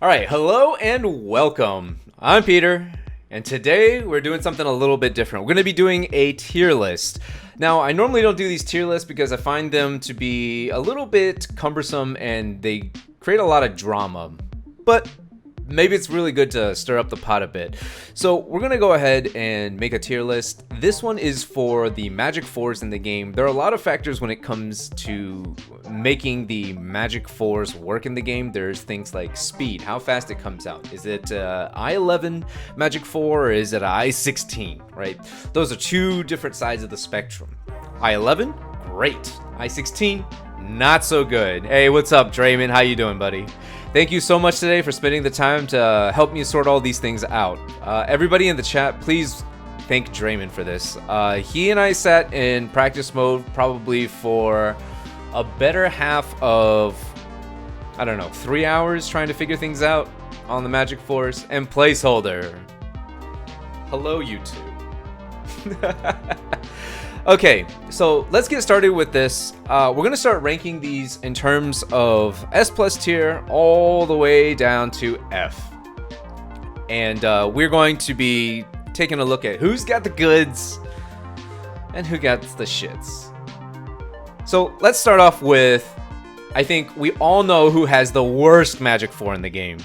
Alright, hello and welcome. I'm Peter, and today we're doing something a little bit different. We're going to be doing a tier list. Now, I normally don't do these tier lists because I find them to be a little bit cumbersome and they create a lot of drama. But maybe it's really good to stir up the pot a bit. So we're gonna go ahead and make a tier list. This one is for the magic fours in the game. There are a lot of factors when it comes to making the magic fours work in the game. There's things like speed, how fast it comes out. Is it I11 magic four or is it I16, right? Those are two different sides of the spectrum. I11, great. I16, not so good. Hey, what's up, Draymond? How you doing, buddy? Thank you so much today for spending the time to help me sort all these things out. Everybody in the chat, please thank Draymond for this. He and I sat in practice mode probably for a better half of, I don't know, 3 hours trying to figure things out on the Magic Force. And placeholder. Hello, YouTube. Okay, so let's get started with this. We're gonna start ranking these in terms of S plus tier all the way down to F. And we're going to be taking a look at who's got the goods and who got the shits. So let's start off with, I think we all know who has the worst Magic 4 in the game,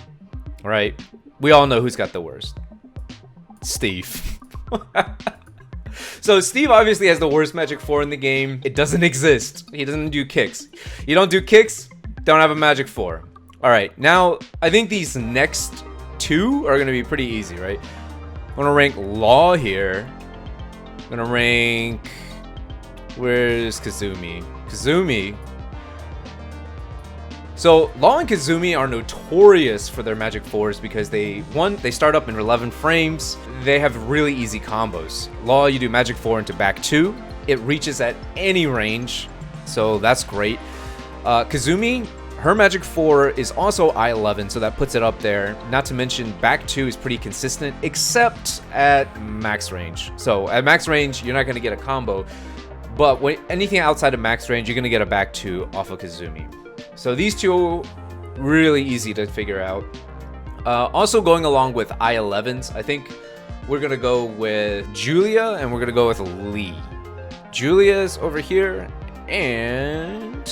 right? We all know who's got the worst. Steve. So Steve obviously has the worst Magic 4 in the game. It doesn't exist. He doesn't do kicks. You don't do kicks, don't have a Magic 4. Alright, now I think these next two are going to be pretty easy, right? I'm going to rank Law here. I'm going to rank... Where's Kazumi? Kazumi. So Law and Kazumi are notorious for their Magic 4s because they start up in 11 frames. They have really easy combos. Law, you do Magic 4 into back 2. It reaches at any range, so that's great. Kazumi, her Magic 4 is also I11, so that puts it up there. Not to mention back 2 is pretty consistent, except at max range. So at max range, you're not going to get a combo, but when anything outside of max range, you're going to get a back 2 off of Kazumi. So these two, really easy to figure out. Also going along with I11s, I think we're going to go with Julia and we're going to go with Lee. Julia's over here and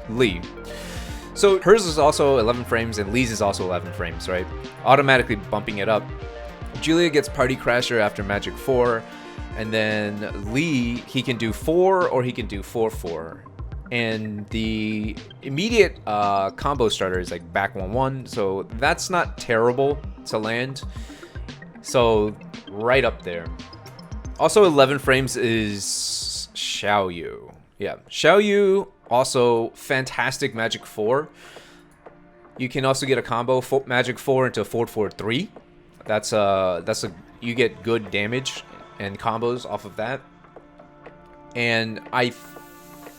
Lee. So hers is also 11 frames and Lee's is also 11 frames, right? Automatically bumping it up. Julia gets Party Crasher after Magic 4. And then Lee, he can do 4 or he can do 4-4. And the immediate combo starter is like back 1-1, so that's not terrible to land. So right up there. Also 11 frames is Xiao Yu. Yeah, Xiao Yu, also fantastic Magic 4. You can also get a combo Magic 4 into 4-4-3. That's a you get good damage and combos off of that. And I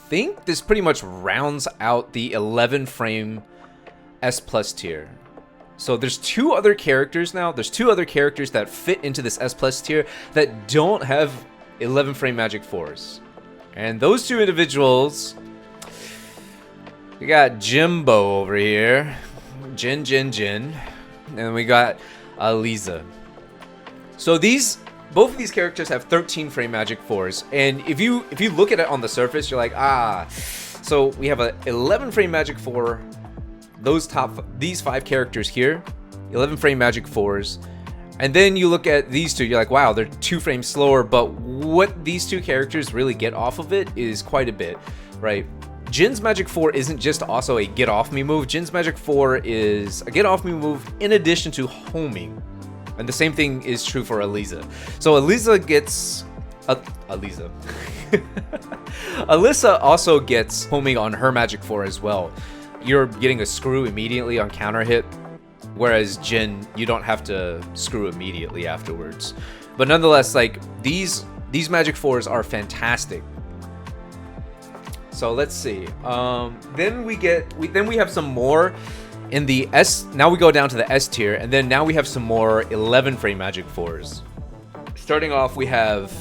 think this pretty much rounds out the 11 frame S plus tier. So there's two other characters now. There's two other characters that fit into this S plus tier that don't have 11 frame Magic 4s. And those two individuals, we got Jimbo over here. Jin. And we got Eliza. So both of these characters have 13 frame Magic 4s, and if you look at it on the surface, you're like, so we have a 11 frame Magic 4, these 5 characters here, 11 frame Magic 4s, and then you look at these two, you're like, wow, they're 2 frames slower, but what these two characters really get off of it is quite a bit, right? Jin's Magic 4 isn't just also a get off me move. Jin's Magic 4 is a get off me move in addition to homing. And the same thing is true for Eliza. So Eliza gets... Eliza. Alyssa also gets homing on her Magic 4 as well. You're getting a screw immediately on counter hit, whereas Jin, you don't have to screw immediately afterwards. But nonetheless, like, these Magic 4s are fantastic. So let's see. Then we have some more in the S. Now we go down to the S tier, and then now we have some more 11 frame Magic 4s. Starting off, we have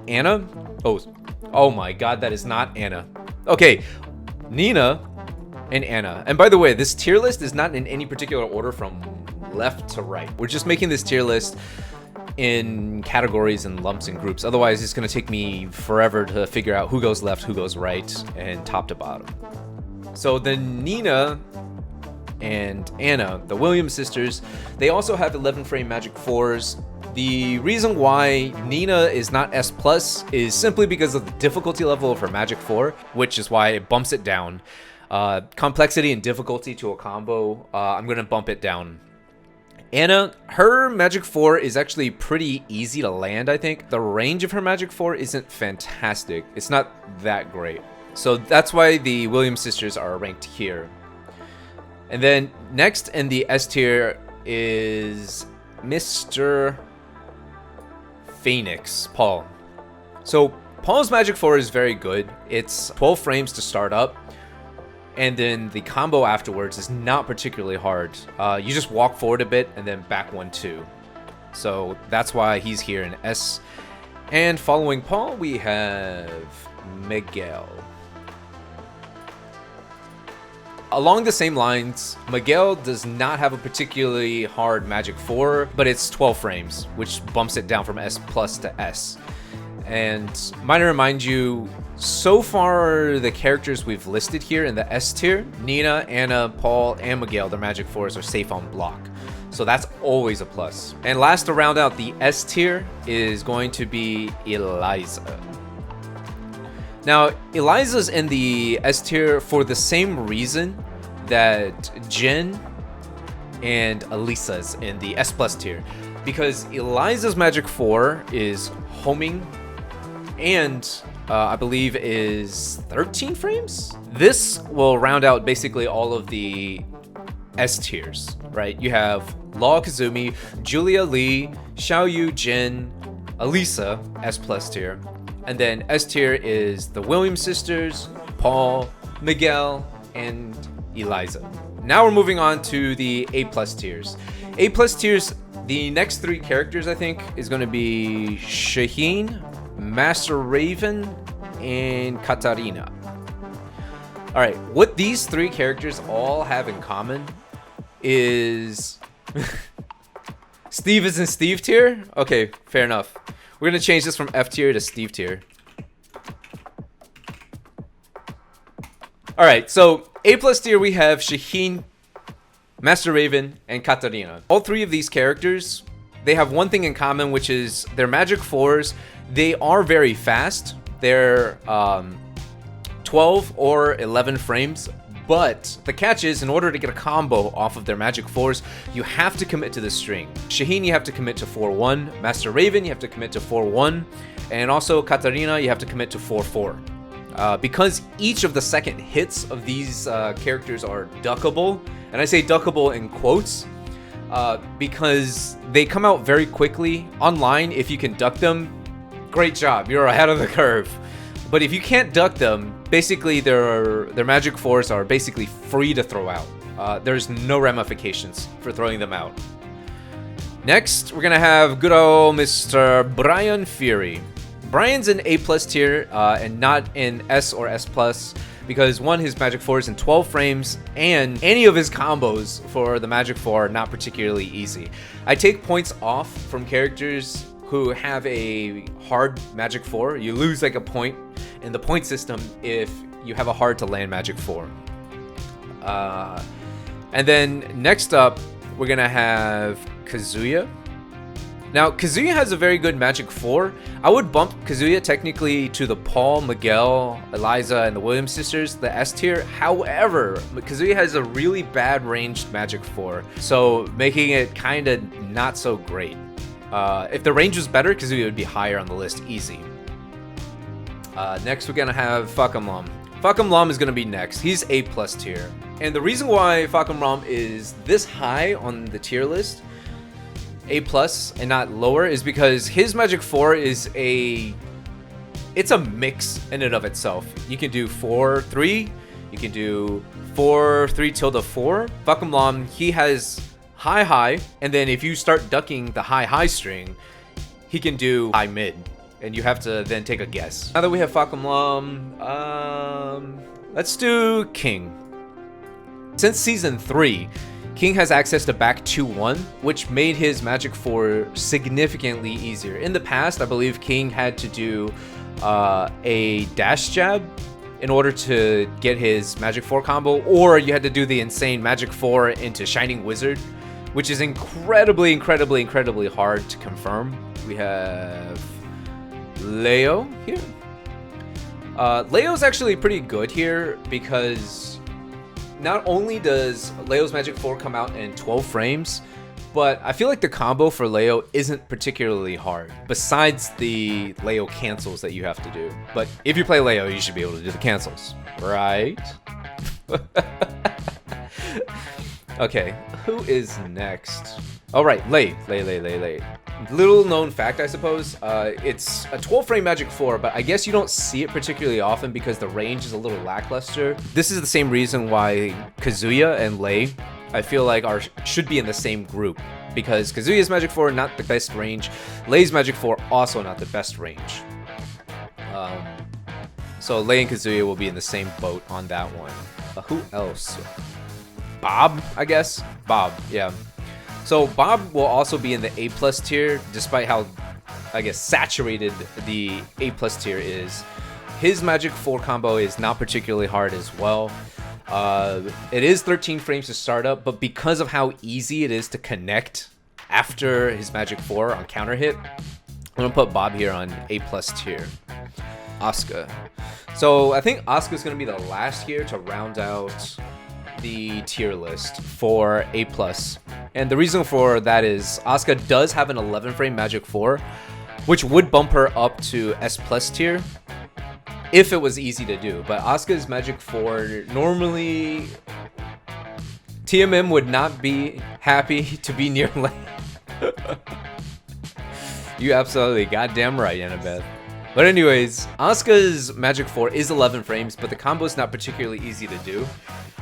Anna. Oh my God, that is not Anna. Okay, Nina, and Anna. And by the way, this tier list is not in any particular order from left to right. We're just making this tier list in categories and lumps and groups. Otherwise, it's going to take me forever to figure out who goes left, who goes right, and top to bottom. So the Nina and Anna, the Williams sisters, they also have 11 frame magic 4s. The reason why Nina is not S+ is simply because of the difficulty level of her magic 4, which is why it bumps it down. Complexity and difficulty to a combo, I'm going to bump it down. Anna, her magic 4 is actually pretty easy to land, I think. The range of her magic 4 isn't fantastic. It's not that great. So that's why the Williams sisters are ranked here. And then next in the S tier is Mr. Phoenix, Paul. So Paul's magic 4 is very good. It's 12 frames to start up. And then the combo afterwards is not particularly hard. You just walk forward a bit and then back 1-2. So that's why he's here in S. And following Paul, we have Miguel. Along the same lines, Miguel does not have a particularly hard magic 4, but it's 12 frames, which bumps it down from S+ to S. And might I remind you, so far the characters we've listed here in the S tier, Nina, Anna, Paul, and Miguel, their magic 4s are safe on block. So that's always a plus. And last to round out the S tier is going to be Eliza. Now, Eliza's in the S tier for the same reason that Jin and Eliza's in the S+ tier. Because Eliza's magic 4 is homing and I believe is 13 frames? This will round out basically all of the S tiers, right? You have Law Kazumi, Julia Lee, Xiao Yu, Jin, Eliza, S+ tier. And then S tier is the Williams sisters, Paul, Miguel, and Eliza. Now we're moving on to the A+ tiers. A+ tiers, the next 3 characters I think is going to be Shaheen, Master Raven, and Katarina. Alright, what these 3 characters all have in common is... Steve is in Steve tier? Okay, fair enough. We're going to change this from F tier to Steve tier. Alright, so A+ tier we have Shaheen, Master Raven, and Katarina. All 3 of these characters, they have one thing in common, which is their magic 4s. They are very fast. They're 12 or 11 frames. But the catch is, in order to get a combo off of their magic 4s, you have to commit to the string. Shaheen, you have to commit to 4-1. Master Raven, you have to commit to 4-1. And also Katarina, you have to commit to 4-4. Because each of the second hits of these characters are duckable, and I say duckable in quotes, because they come out very quickly. Online, if you can duck them, great job, you're ahead of the curve. But if you can't duck them, basically their magic 4s are basically free to throw out. There's no ramifications for throwing them out. Next, we're gonna have good old Mr. Brian Fury. Brian's in A+ tier and not in S or S+, because one, his magic 4 is in 12 frames, and any of his combos for the magic 4 are not particularly easy. I take points off from characters who have a hard magic 4. You lose like a point in the point system if you have a hard to land magic 4. And then next up, we're gonna have Kazuya. Now, Kazuya has a very good magic 4. I would bump Kazuya technically to the Paul, Miguel, Eliza, and the Williams sisters, the S tier. However, Kazuya has a really bad ranged magic 4, so making it kind of not so great. If the range was better, Kazuya would be higher on the list, easy. Next, we're gonna have Fakam Lam. Fakam Lam is gonna be next. He's A+ tier. And the reason why Fakam Lam is this high on the tier list, A+ and not lower, is because his magic 4 is it's a mix in and of itself. You can do 4-3, you can do 4-3 tilde 4. Fakam Lam, he has high, and then if you start ducking the high string, he can do high mid, and you have to then take a guess. Now that we have Fakam Lam, let's do King. Since season 3, King has access to back 2-1, which made his Magic 4 significantly easier. In the past, I believe King had to do a dash jab in order to get his Magic 4 combo, or you had to do the insane Magic 4 into Shining Wizard, which is incredibly hard to confirm. We have Leo here. Leo's actually pretty good here because not only does Leo's Magic 4 come out in 12 frames, but I feel like the combo for Leo isn't particularly hard, besides the Leo cancels that you have to do. But if you play Leo, you should be able to do the cancels, right? Okay, who is next? All right, Lei. Little known fact, I suppose. It's a 12 frame Magic 4, but I guess you don't see it particularly often because the range is a little lackluster. This is the same reason why Kazuya and Lei, I feel like, should be in the same group, because Kazuya's Magic 4 not the best range, Lei's Magic 4 also not the best range. So Lei and Kazuya will be in the same boat on that one. Who else? Bob, I guess. Bob, yeah. So Bob will also be in the A+ tier, despite how, I guess, saturated the A+ tier is. His Magic 4 combo is not particularly hard as well. It is 13 frames to start up, but because of how easy it is to connect after his Magic 4 on counter hit, I'm gonna put Bob here on A+ tier. Asuka. So I think Asuka's gonna be the last here to round out the tier list for A+. And the reason for that is Asuka does have an 11 frame Magic 4, which would bump her up to S+ tier if it was easy to do. But Asuka's Magic 4, normally TMM would not be happy to be near Lei. You absolutely goddamn right, Annabeth. But anyways, Asuka's Magic 4 is 11 frames, but the combo is not particularly easy to do.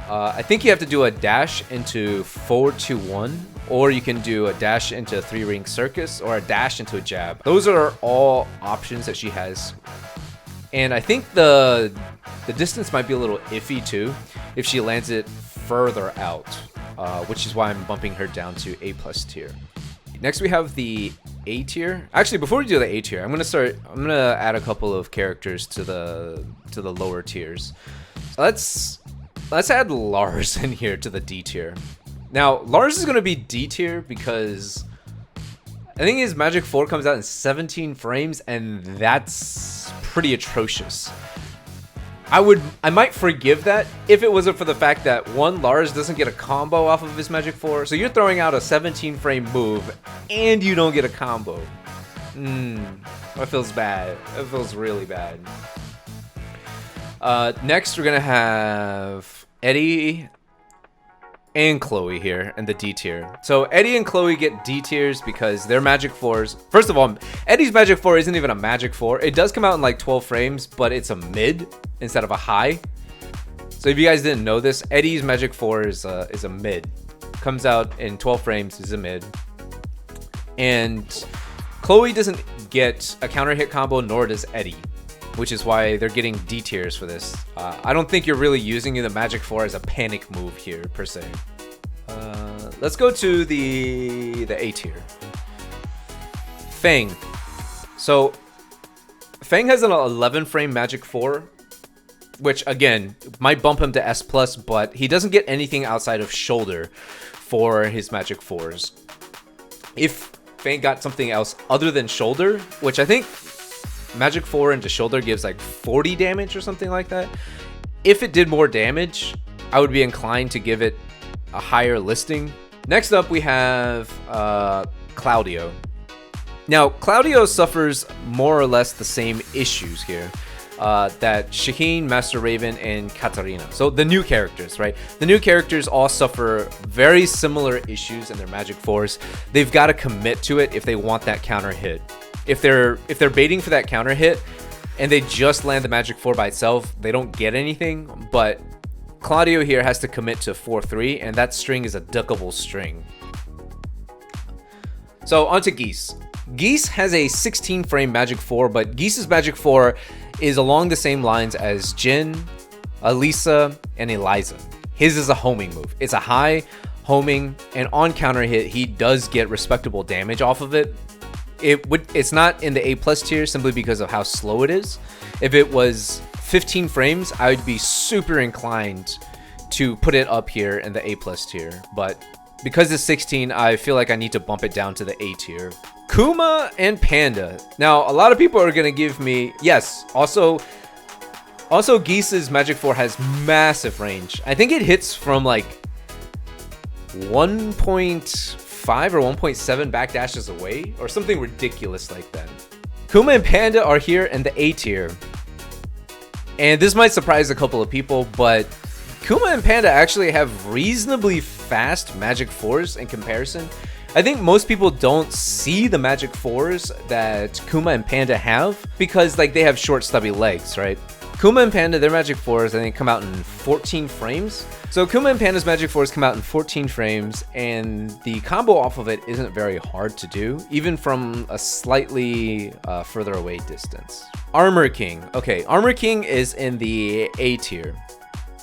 I think you have to do a dash into 4-2-1, or you can do a dash into 3-ring circus, or a dash into a jab. Those are all options that she has. And I think the distance might be a little iffy too if she lands it further out, which is why I'm bumping her down to A+ tier. Next we have the A tier. Actually, before we do the A tier, I'm gonna add a couple of characters to the lower tiers. Let's add Lars in here to the D tier. Now, Lars is gonna be D tier because I think his Magic 4 comes out in 17 frames, and that's pretty atrocious. I might forgive that if it wasn't for the fact that, one, Lars doesn't get a combo off of his Magic 4, so you're throwing out a 17 frame move and you don't get a combo. That feels bad. That feels really bad. Next, we're gonna have Eddie and Chloe here in the D tier. So Eddie and Chloe get D tiers because their Magic 4s... First of all, Eddie's Magic 4 isn't even a Magic 4. It does come out in like 12 frames, but it's a mid instead of a high. So if you guys didn't know this, Eddie's Magic 4 is a mid. Comes out in 12 frames, is a mid. And Chloe doesn't get a counter hit combo, nor does Eddie, which is why they're getting D tiers for this. I don't think you're really using the Magic 4 as a panic move here, per se. Let's go to the A tier. Fang. So, Fang has an 11 frame Magic 4, which, again, might bump him to S+, but he doesn't get anything outside of shoulder for his Magic 4s. If Fang got something else other than shoulder, which I think Magic 4 into shoulder gives like 40 damage or something like that. If it did more damage, I would be inclined to give it a higher listing. Next up, we have Claudio. Now, Claudio suffers more or less the same issues here that Shaheen, Master Raven, and Katarina. So the new characters, right? The new characters all suffer very similar issues in their Magic 4s. They've got to commit to it if they want that counter hit. If they're baiting for that counter hit and they just land the Magic 4 by itself, they don't get anything. But Claudio here has to commit to 4-3, and that string is a duckable string. So onto Geese. Geese has a 16 frame Magic 4, but Geese's Magic 4 is along the same lines as Jin, Eliza, and Eliza. His is a homing move. It's a high homing, and on counter hit, he does get respectable damage off of it. It's not in the A+ tier simply because of how slow it is. If it was 15 frames, I would be super inclined to put it up here in the A+ tier, but because it's 16, I feel like I need to bump it down to the A tier. Kuma and Panda. Now, a lot of people are gonna give me, yes, also Gisa's Magic 4 has massive range. I think it hits from like 1.5 or 1.7 backdashes away, or something ridiculous like that. Kuma and Panda are here in the A tier. And this might surprise a couple of people, but Kuma and Panda actually have reasonably fast Magic 4s in comparison. I think most people don't see the Magic 4s that Kuma and Panda have because like they have short stubby legs, right? Kuma and Panda, their Magic 4s, I think, come out in 14 frames. So Kuma and Panda's Magic 4s come out in 14 frames, and the combo off of it isn't very hard to do, even from a slightly further away distance. Armor King. Okay, Armor King is in the A tier.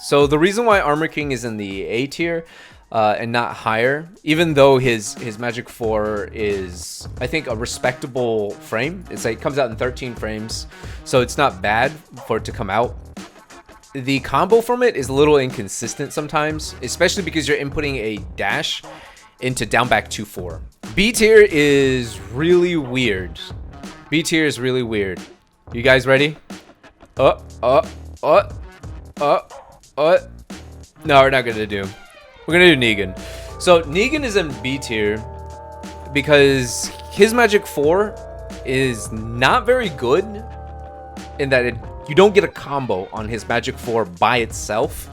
So the reason why Armor King is in the A tier and not higher, even though his Magic 4 is, I think, a respectable frame. It's like, it comes out in 13 frames, so it's not bad for it to come out. The combo from it is a little inconsistent sometimes, especially because you're inputting a dash into down back 2-4. B tier is really weird. B tier is really weird. You guys ready? No, we're not gonna do. We're gonna do Negan. So Negan is in B tier because his Magic 4 is not very good in that you don't get a combo on his Magic 4 by itself.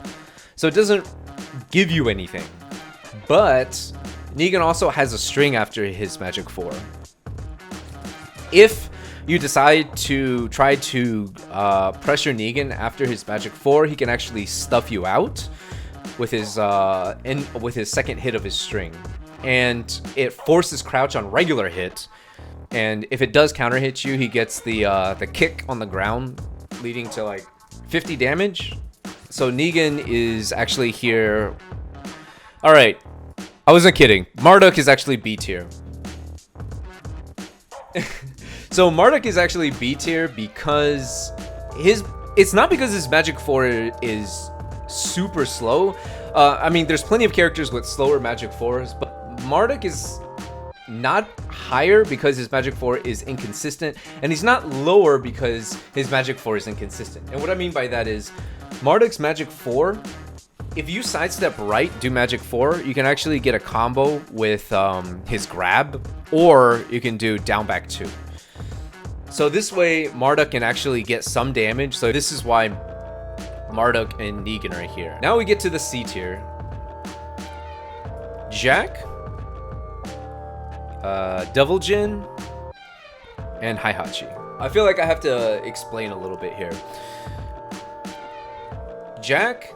So it doesn't give you anything. But Negan also has a string after his Magic 4. If you decide to try to pressure Negan after his Magic 4, he can actually stuff you out with his second hit of his string, and it forces crouch on regular hit, and if it does counter hit you, he gets the kick on the ground, leading to like 50 damage. So Negan is actually here. All right, I wasn't kidding. Marduk is actually B tier. So Marduk is actually B tier because it's not because his Magic 4 is super slow. I mean, there's plenty of characters with slower Magic 4s, but Marduk is not higher because his Magic 4 is inconsistent, and he's not lower because his Magic 4 is inconsistent. And what I mean by that is Marduk's Magic 4, if you sidestep right, do Magic 4, you can actually get a combo with his grab, or you can do down back 2. So this way, Marduk can actually get some damage. So this is why Marduk and Negan are here. Now we get to the C tier. Jack, Devil Jin, and Heihachi. I feel like I have to explain a little bit here. Jack,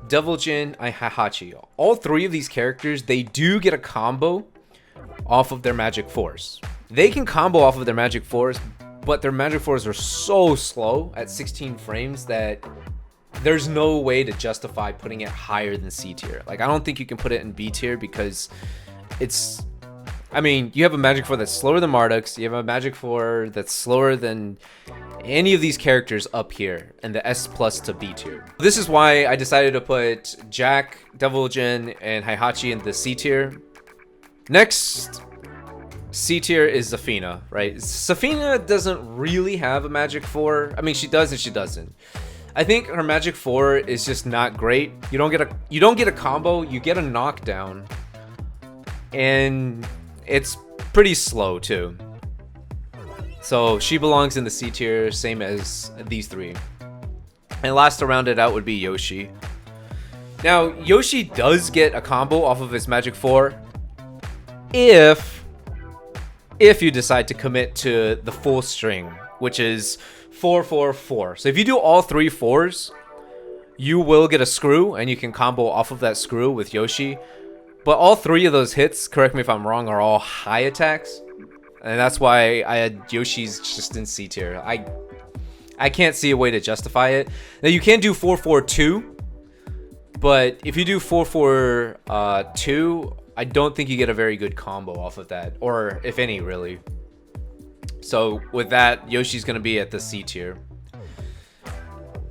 Devil Jin, and Heihachi. All three of these characters, they do get a combo off of their Magic 4s. They can combo off of their Magic 4s, but their Magic 4s are so slow at 16 frames that there's no way to justify putting it higher than C tier. Like, I don't think you can put it in B tier because it's... I mean, you have a Magic 4 that's slower than Marduk's. You have a Magic 4 that's slower than any of these characters up here in the S+ to B tier. This is why I decided to put Jack, Devil Jin, and Heihachi in the C tier. Next C tier is Safina, right? Safina doesn't really have a Magic 4. I mean, she does and she doesn't. I think her Magic 4 is just not great. You don't get a combo, you get a knockdown, and it's pretty slow too. So she belongs in the C tier, same as these three. And last to round it out would be Yoshi. Now, Yoshi does get a combo off of his Magic 4 if you decide to commit to the full string, which is 4-4-4. So if you do all three 4s, you will get a screw, and you can combo off of that screw with Yoshi. But all three of those hits, correct me if I'm wrong, are all high attacks, and that's why I had Yoshi's just in C tier. I can't see a way to justify it. Now you can do 4-4-2, but if you do 4-4-2, I don't think you get a very good combo off of that, or if any, really. So with that, Yoshi's going to be at the C tier.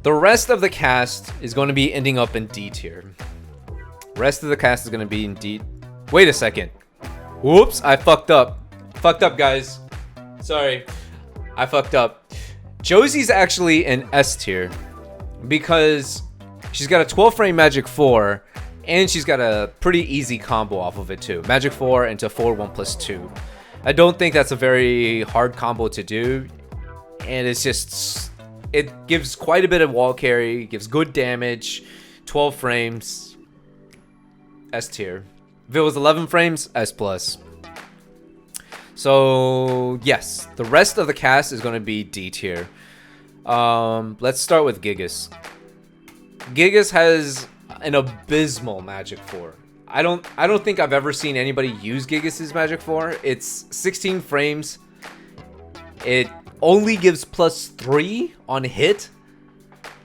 The rest of the cast is going to be ending up in D tier. Rest of the cast is going to be in D. Wait a second. Whoops, I fucked up. Fucked up, guys. Sorry. I fucked up. Josie's actually in S tier because she's got a 12 frame Magic 4 and she's got a pretty easy combo off of it too. Magic 4 into 4-1+2. I don't think that's a very hard combo to do, and it's just, it gives quite a bit of wall carry, gives good damage, 12 frames, S tier. If it was 11 frames, S+. So yes, the rest of the cast is going to be D tier. Let's start with Gigas. Gigas has an abysmal Magic 4. I don't think I've ever seen anybody use Gigas' Magic 4. It's 16 frames. It only gives +3 on hit,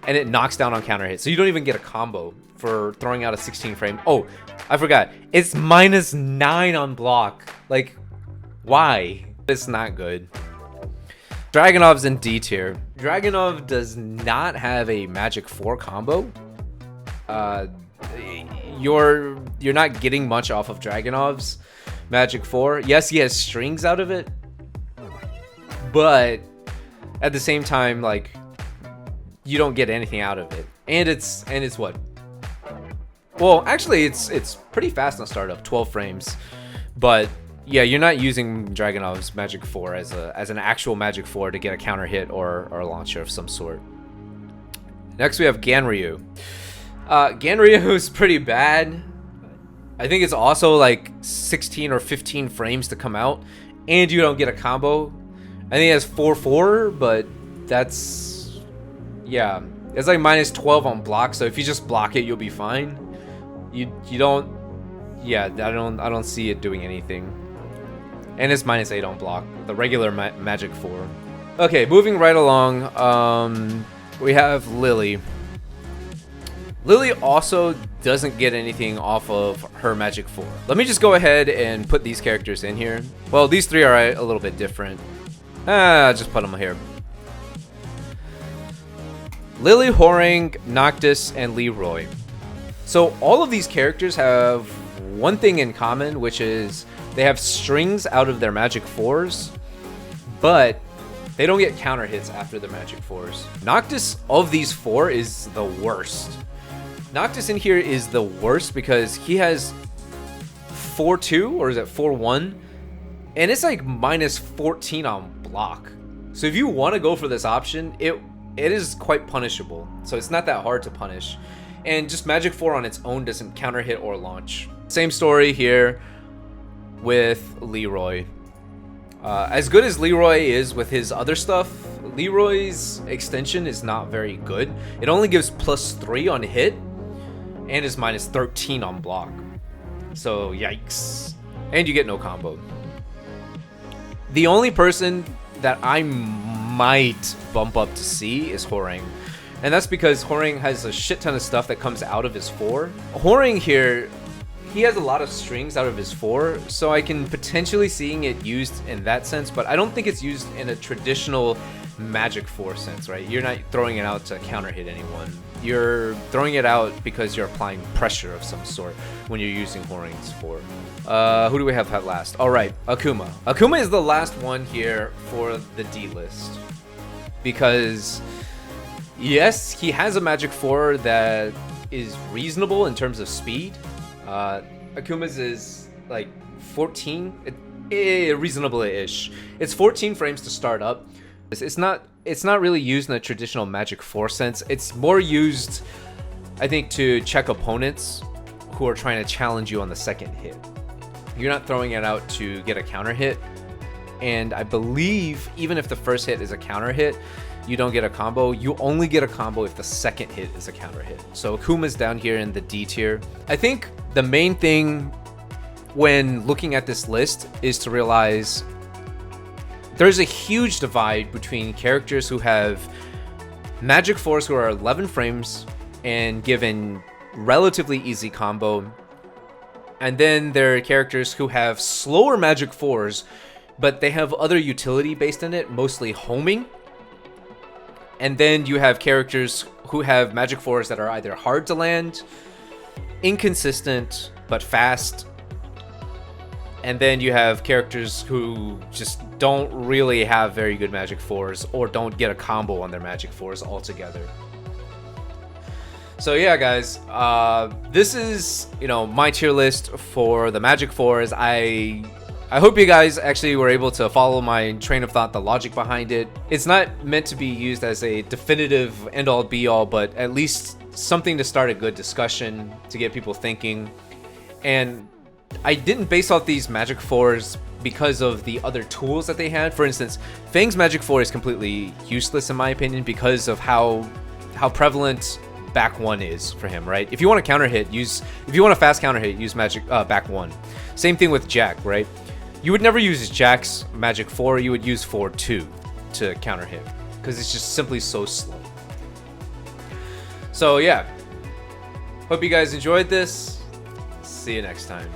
and it knocks down on counter hit. So you don't even get a combo for throwing out a 16 frame. Oh, I forgot. It's -9 on block. Like, why? It's not good. Dragunov's in D tier. Dragunov does not have a Magic 4 combo. You're not getting much off of Dragunov's Magic 4. Yes, he has strings out of it, but at the same time, like, you don't get anything out of it. And it's what? Well, actually, it's pretty fast on startup, 12 frames. But yeah, you're not using Dragunov's Magic 4 as an actual Magic 4 to get a counter hit or a launcher of some sort. Next, we have Ganryu. Ganryu is pretty bad. I think it's also like 16 or 15 frames to come out, and you don't get a combo. I think it has 4-4, but that's, yeah, it's like -12 on block. So if you just block it, you'll be fine. You don't, yeah, I don't see it doing anything. And it's -8 on block, the regular Magic 4. Okay, moving right along, we have Lily. Lily also doesn't get anything off of her Magic 4. Let me just go ahead and put these characters in here. Well, these three are a little bit different. I'll just put them here. Lily, Horang, Noctus, and Leroy. So all of these characters have one thing in common, which is they have strings out of their Magic 4s, but they don't get counter hits after the Magic 4s. Noctus of these four is the worst. Noctus in here is the worst because he has 4-2, or is it 4-1? And it's like -14 on block. So if you want to go for this option, it is quite punishable. So it's not that hard to punish. And just Magic 4 on its own doesn't counter hit or launch. Same story here with Leroy. As good as Leroy is with his other stuff, Leroy's extension is not very good. It only gives +3 on hit, and is -13 on block. So yikes. And you get no combo. The only person that I might bump up to C is Horang. And that's because Horang has a shit ton of stuff that comes out of his 4. Horang here, he has a lot of strings out of his 4, so I can potentially seeing it used in that sense, but I don't think it's used in a traditional Magic 4 sense, right? You're not throwing it out to counter hit anyone. You're throwing it out because you're applying pressure of some sort when you're using Horang's 4. Who do we have at last? All right, Akuma. Akuma is the last one here for the D list because yes, he has a Magic 4 that is reasonable in terms of speed. Akuma's is like 14, reasonable-ish. It's 14 frames to start up. It's not really used in a traditional Magic 4 sense. It's more used, I think, to check opponents who are trying to challenge you on the second hit. You're not throwing it out to get a counter hit. And I believe even if the first hit is a counter hit, you don't get a combo. You only get a combo if the second hit is a counter hit. So Akuma's down here in the D tier. I think the main thing when looking at this list is to realize there's a huge divide between characters who have Magic 4s who are 11 frames and given relatively easy combo. And then there are characters who have slower Magic 4s, but they have other utility based in it, mostly homing. And then you have characters who have Magic 4s that are either hard to land, inconsistent, but fast. And then you have characters who just don't really have very good Magic 4s or don't get a combo on their Magic 4s altogether. So yeah, guys, this is, my tier list for the Magic 4s. I hope you guys actually were able to follow my train of thought, the logic behind it. It's not meant to be used as a definitive end-all be-all, but at least something to start a good discussion, to get people thinking. And I didn't base off these Magic 4s because of the other tools that they had. For instance, Fang's Magic 4 is completely useless in my opinion because of how prevalent back 1 is for him, right? If you want to counter hit, if you want a fast counter hit, use Magic back 1. Same thing with Jack, right? You would never use Jack's Magic 4, you would use 4-2 to counter hit because it's just simply so slow. So yeah, hope you guys enjoyed this. See you next time.